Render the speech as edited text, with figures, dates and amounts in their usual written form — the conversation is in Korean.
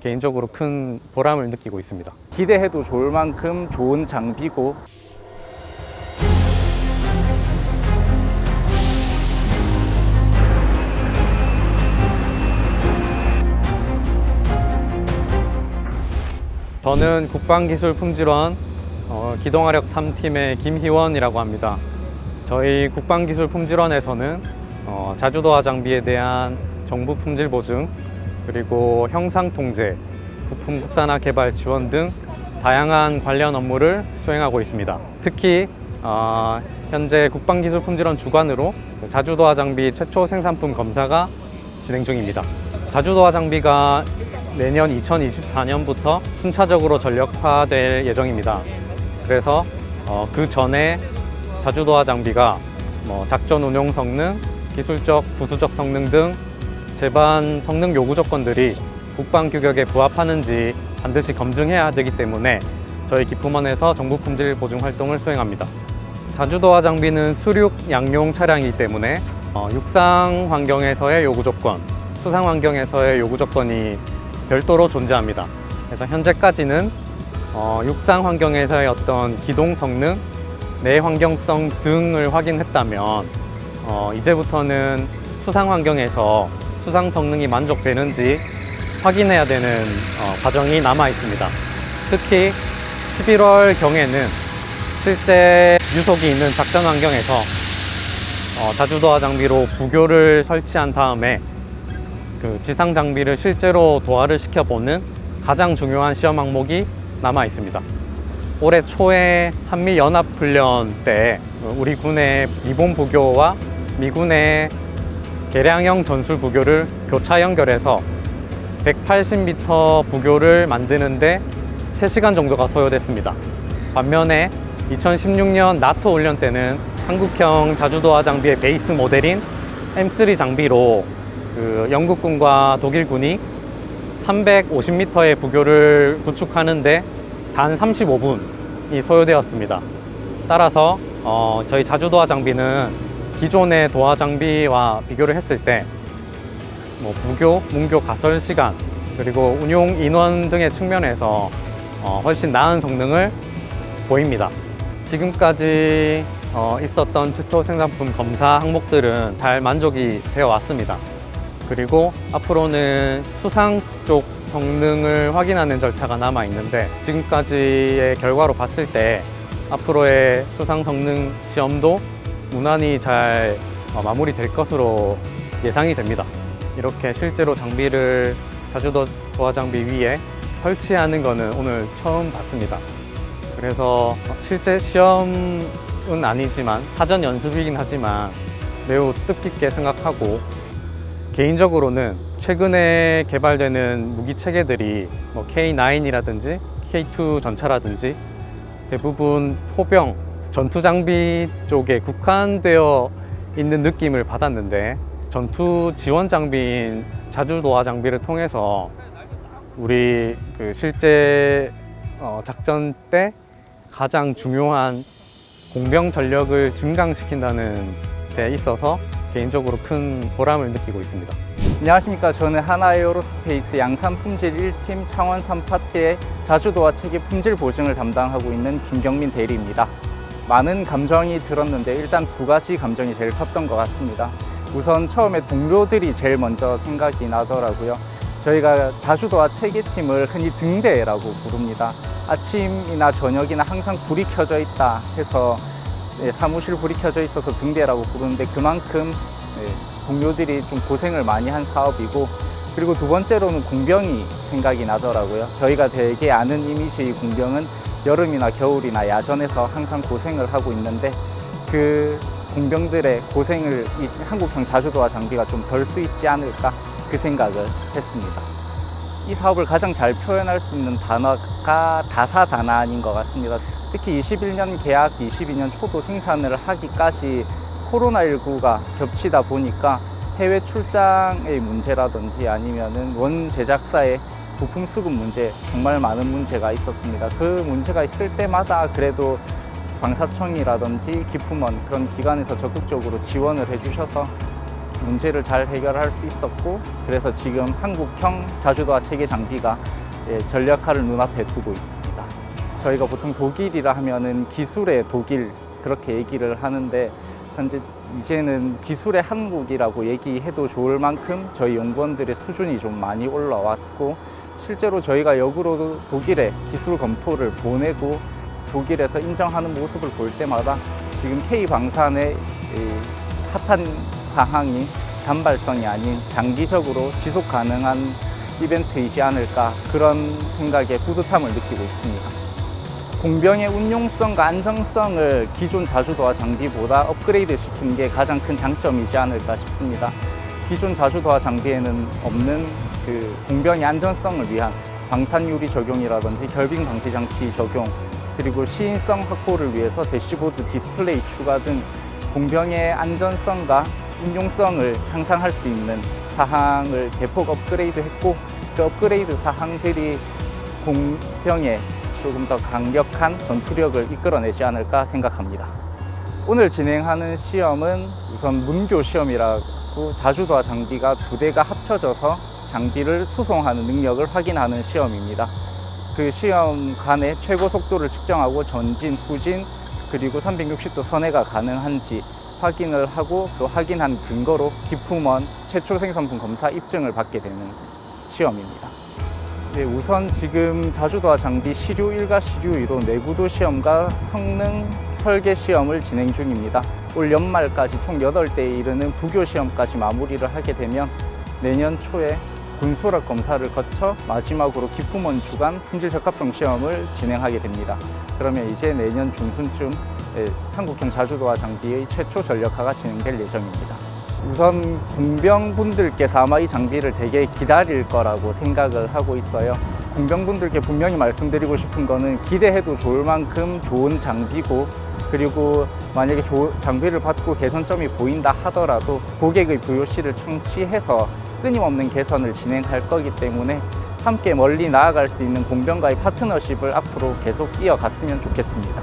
개인적으로 큰 보람을 느끼고 있습니다. 기대해도 좋을 만큼 좋은 장비고 저는 국방기술품질원 기동화력 3팀의 김희원이라고 합니다. 저희 국방기술품질원에서는 자주도화 장비에 대한 정부 품질 보증, 그리고 형상 통제, 부품 국산화 개발 지원 등 다양한 관련 업무를 수행하고 있습니다. 특히 현재 국방기술품질원 주관으로 자주도화 장비 최초 생산품 검사가 진행 중입니다. 자주도화 장비가 내년 2024년부터 순차적으로 전력화될 예정입니다. 그래서 그 전에 자주도화 장비가 작전 운용 성능, 기술적, 부수적 성능 등 제반 성능 요구 조건들이 국방 규격에 부합하는지 반드시 검증해야 되기 때문에 저희 기품원에서 정부 품질 보증 활동을 수행합니다. 자주도화 장비는 수륙 양용 차량이기 때문에 육상 환경에서의 요구 조건, 수상 환경에서의 요구 조건이 별도로 존재합니다. 그래서 현재까지는 육상 환경에서의 어떤 기동 성능, 내 환경성 등을 확인했다면 이제부터는 수상 환경에서 수상 성능이 만족되는지 확인해야 되는 과정이 남아 있습니다. 특히 11월 경에는 실제 유속이 있는 작전 환경에서 자주도화 장비로 부교를 설치한 다음에 그 지상 장비를 실제로 도하를 시켜보는 가장 중요한 시험 항목이 남아 있습니다. 올해 초에 한미연합훈련 때 우리 군의 기본 부교와 미군의 개량형 전술 부교를 교차 연결해서 180m 부교를 만드는데 3시간 정도가 소요됐습니다. 반면에 2016년 나토 훈련 때는 한국형 자주도화 장비의 베이스 모델인 M3 장비로 영국군과 독일군이 350m의 부교를 구축하는데 단 35분이 소요되었습니다. 따라서 저희 자주도화 장비는 기존의 도화 장비와 비교를 했을 때 부교, 문교 가설 시간, 그리고 운용 인원 등의 측면에서 훨씬 나은 성능을 보입니다. 지금까지 있었던 최초 생산품 검사 항목들은 잘 만족이 되어 왔습니다. 그리고 앞으로는 수상 쪽 성능을 확인하는 절차가 남아 있는데, 지금까지의 결과로 봤을 때 앞으로의 수상 성능 시험도 무난히 잘 마무리될 것으로 예상이 됩니다. 이렇게 실제로 장비를 자주도화 장비 위에 설치하는 거는 오늘 처음 봤습니다. 그래서 실제 시험은 아니지만 사전 연습이긴 하지만 매우 뜻깊게 생각하고, 개인적으로는 최근에 개발되는 무기 체계들이 K9이라든지 K2 전차라든지 대부분 포병, 전투 장비 쪽에 국한되어 있는 느낌을 받았는데, 전투 지원 장비인 자주도화 장비를 통해서 우리 실제 작전 때 가장 중요한 공병 전력을 증강시킨다는 데 있어서 개인적으로 큰 보람을 느끼고 있습니다. 안녕하십니까. 저는 하나에어로스페이스 양산 품질 1팀 창원 3파트의 자주도화 체계 품질 보증을 담당하고 있는 김경민 대리입니다. 많은 감정이 들었는데 일단 두 가지 감정이 제일 컸던 것 같습니다. 우선 처음에 동료들이 제일 먼저 생각이 나더라고요. 저희가 자주도화 체계팀을 흔히 등대라고 부릅니다. 아침이나 저녁이나 항상 불이 켜져 있다 해서 사무실 불이 켜져 있어서 등대라고 부르는데, 그만큼 동료들이 좀 고생을 많이 한 사업이고, 그리고 두 번째로는 공병이 생각이 나더라고요. 저희가 되게 아는 이미지의 공병은 여름이나 겨울이나 야전에서 항상 고생을 하고 있는데, 그 공병들의 고생을 이 한국형 자주도화 장비가 좀 덜 수 있지 않을까, 그 생각을 했습니다. 이 사업을 가장 잘 표현할 수 있는 단어가 다사다난인 것 같습니다. 특히 21년 계약, 22년 초도 생산을 하기까지 코로나19가 겹치다 보니까 해외 출장의 문제라든지 아니면은 원 제작사의 부품 수급 문제, 정말 많은 문제가 있었습니다. 그 문제가 있을 때마다 그래도 방사청이라든지 기품원, 그런 기관에서 적극적으로 지원을 해주셔서 문제를 잘 해결할 수 있었고, 그래서 지금 한국형 자주도화 체계 장비가 전략화를 눈앞에 두고 있습니다. 저희가 보통 독일이라 하면은 기술의 독일 그렇게 얘기를 하는데, 현재 이제는 기술의 한국이라고 얘기해도 좋을 만큼 저희 연구원들의 수준이 좀 많이 올라왔고, 실제로 저희가 역으로 독일에 기술 검토를 보내고 독일에서 인정하는 모습을 볼 때마다 지금 K방산의 핫한 사항이 단발성이 아닌 장기적으로 지속 가능한 이벤트이지 않을까, 그런 생각에 뿌듯함을 느끼고 있습니다. 공병의 운용성과 안정성을 기존 자주도화 장비보다 업그레이드 시키는 게 가장 큰 장점이지 않을까 싶습니다. 기존 자주도화 장비에는 없는 그 공병의 안전성을 위한 방탄유리 적용이라든지 결빙 방지 장치 적용, 그리고 시인성 확보를 위해서 대시보드 디스플레이 추가 등 공병의 안전성과 운용성을 향상할 수 있는 사항을 대폭 업그레이드했고, 그 업그레이드 사항들이 공병의 조금 더 강력한 전투력을 이끌어내지 않을까 생각합니다. 오늘 진행하는 시험은 우선 문교 시험이라고 자주도화 장비가 두 대가 합쳐져서 장비를 수송하는 능력을 확인하는 시험입니다. 그 시험간의 최고 속도를 측정하고 전진, 후진, 그리고 360도 선회가 가능한지 확인을 하고, 그 확인한 근거로 기품원 최초 생산품 검사 입증을 받게 되는 시험입니다. 네, 우선 지금 자주도화 장비 시류 1과 시류 2로 내구도 시험과 성능 설계 시험을 진행 중입니다. 올 연말까지 총 8대에 이르는 부교 시험까지 마무리를 하게 되면 내년 초에 군수력 검사를 거쳐 마지막으로 기품원 주간 품질 적합성 시험을 진행하게 됩니다. 그러면 이제 내년 중순쯤 한국형 자주도화 장비의 최초 전력화가 진행될 예정입니다. 우선 공병분들께서 아마 이 장비를 되게 기다릴 거라고 생각을 하고 있어요. 공병분들께 분명히 말씀드리고 싶은 거는 기대해도 좋을 만큼 좋은 장비고, 그리고 만약에 장비를 받고 개선점이 보인다 하더라도 고객의 VOC를 청취해서 끊임없는 개선을 진행할 거기 때문에 함께 멀리 나아갈 수 있는 공병과의 파트너십을 앞으로 계속 이어갔으면 좋겠습니다.